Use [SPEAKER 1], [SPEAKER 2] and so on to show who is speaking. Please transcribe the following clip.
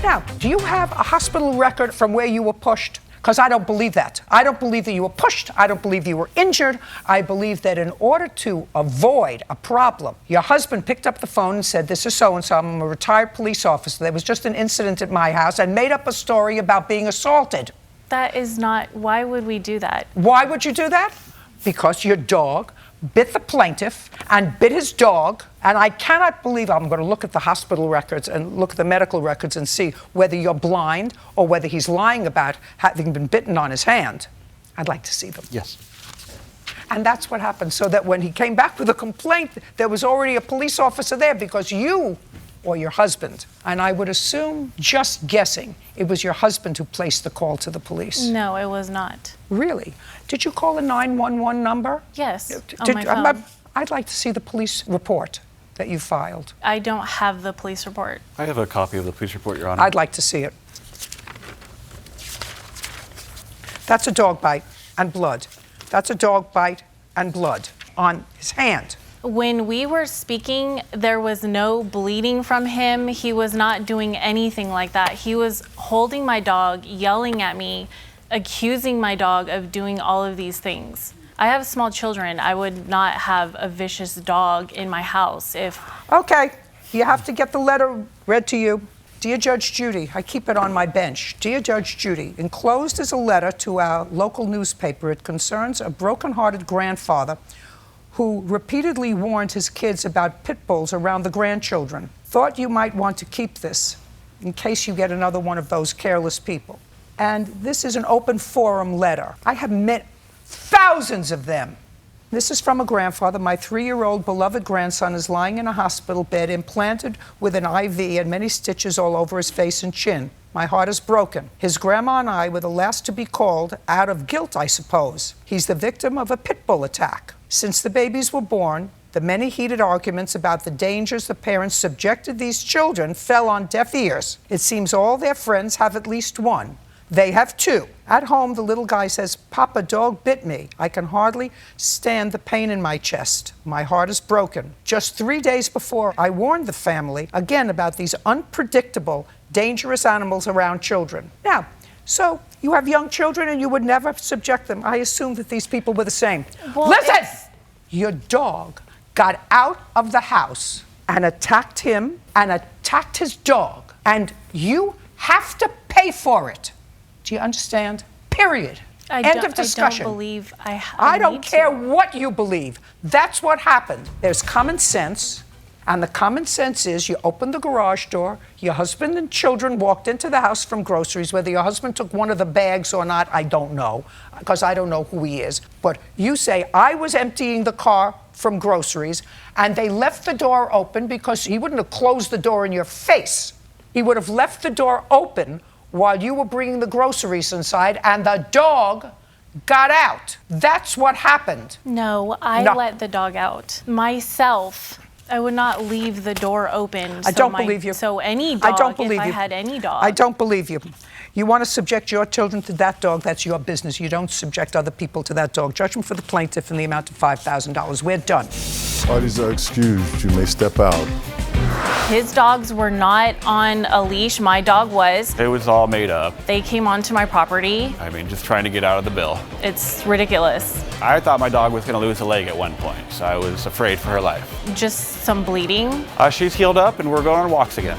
[SPEAKER 1] Now, do you have a hospital record from where you were pushed? Because I don't believe that. I don't believe that you were pushed. I don't believe you were injured. I believe that in order to avoid a problem, your husband picked up the phone and said, this is so-and-so, I'm a retired police officer. There was just an incident at my house, and made up a story about being assaulted.
[SPEAKER 2] That is not, why would we do that?
[SPEAKER 1] Why would you do that? Because your dog bit the plaintiff and bit his dog, and I cannot believe, I'm going to look at the hospital records and look at the medical records and see whether you're blind or whether he's lying about having been bitten on his hand. I'd like to see them.
[SPEAKER 3] Yes.
[SPEAKER 1] And that's what happened, so that when he came back with a complaint, there was already a police officer there because you or your husband, and I would assume, just guessing, it was your husband who placed the call to the police.
[SPEAKER 2] No, it was not.
[SPEAKER 1] Really? Did you call a 911 number?
[SPEAKER 2] Yes, on my phone.
[SPEAKER 1] I'd like to see the police report that you filed.
[SPEAKER 2] I don't have the police report.
[SPEAKER 3] I have a copy of the police report, Your Honor.
[SPEAKER 1] I'd like to see it. That's a dog bite and blood. That's a dog bite and blood on his hand.
[SPEAKER 2] When we were speaking, there was no bleeding from him. He was not doing anything like that. He was holding my dog, yelling at me, accusing my dog of doing all of these things. I have small children. I would not have a vicious dog in my house if...
[SPEAKER 1] Okay, you have to get the letter read to you. Dear Judge Judy, I keep it on my bench. Dear Judge Judy, enclosed is a letter to our local newspaper. It concerns a broken-hearted grandfather who repeatedly warned his kids about pit bulls around the grandchildren. Thought you might want to keep this in case you get another one of those careless people. And this is an open forum letter. I have met thousands of them. This is from a grandfather. My 3-year-old beloved grandson is lying in a hospital bed, implanted with an IV and many stitches all over his face and chin. My heart is broken. His grandma and I were the last to be called, out of guilt, I suppose. He's the victim of a pit bull attack. Since the babies were born, the many heated arguments about the dangers the parents subjected these children fell on deaf ears. It seems all their friends have at least one. They have 2. At home, the little guy says, Papa, dog bit me. I can hardly stand the pain in my chest. My heart is broken. Just 3 days before, I warned the family again about these unpredictable, dangerous animals around children. Now, so you have young children and you would never subject them. I assume that these people were the same.
[SPEAKER 2] Well,
[SPEAKER 1] listen! Your dog got out of the house and attacked him and attacked his dog, and you have to pay for it. Do you understand? Period. End of discussion.
[SPEAKER 2] I don't believe
[SPEAKER 1] I don't care what you believe. That's what happened. There's common sense, and the common sense is you opened the garage door, your husband and children walked into the house from groceries. Whether your husband took one of the bags or not, I don't know, because I don't know who he is. But you say, I was emptying the car from groceries, and they left the door open because he wouldn't have closed the door in your face. He would have left the door open while you were bringing the groceries inside, and the dog got out. That's what happened.
[SPEAKER 2] No, I let the dog out. Myself, I would not leave the door open.
[SPEAKER 1] I don't believe you.
[SPEAKER 2] So any dog,
[SPEAKER 1] I don't believe
[SPEAKER 2] if
[SPEAKER 1] you.
[SPEAKER 2] I had any dog.
[SPEAKER 1] I don't believe you. You want to subject your children to that dog, that's your business. You don't subject other people to that dog. Judgment for the plaintiff in the amount of $5,000. We're done.
[SPEAKER 4] Parties are excused. You may step out.
[SPEAKER 2] His dogs were not on a leash. My dog was.
[SPEAKER 3] It was all made up.
[SPEAKER 2] They came onto my property.
[SPEAKER 3] I mean, just trying to get out of the bill.
[SPEAKER 2] It's ridiculous.
[SPEAKER 3] I thought my dog was going to lose a leg at one point, so I was afraid for her life.
[SPEAKER 2] Just some bleeding.
[SPEAKER 3] She's healed up and we're going on walks again.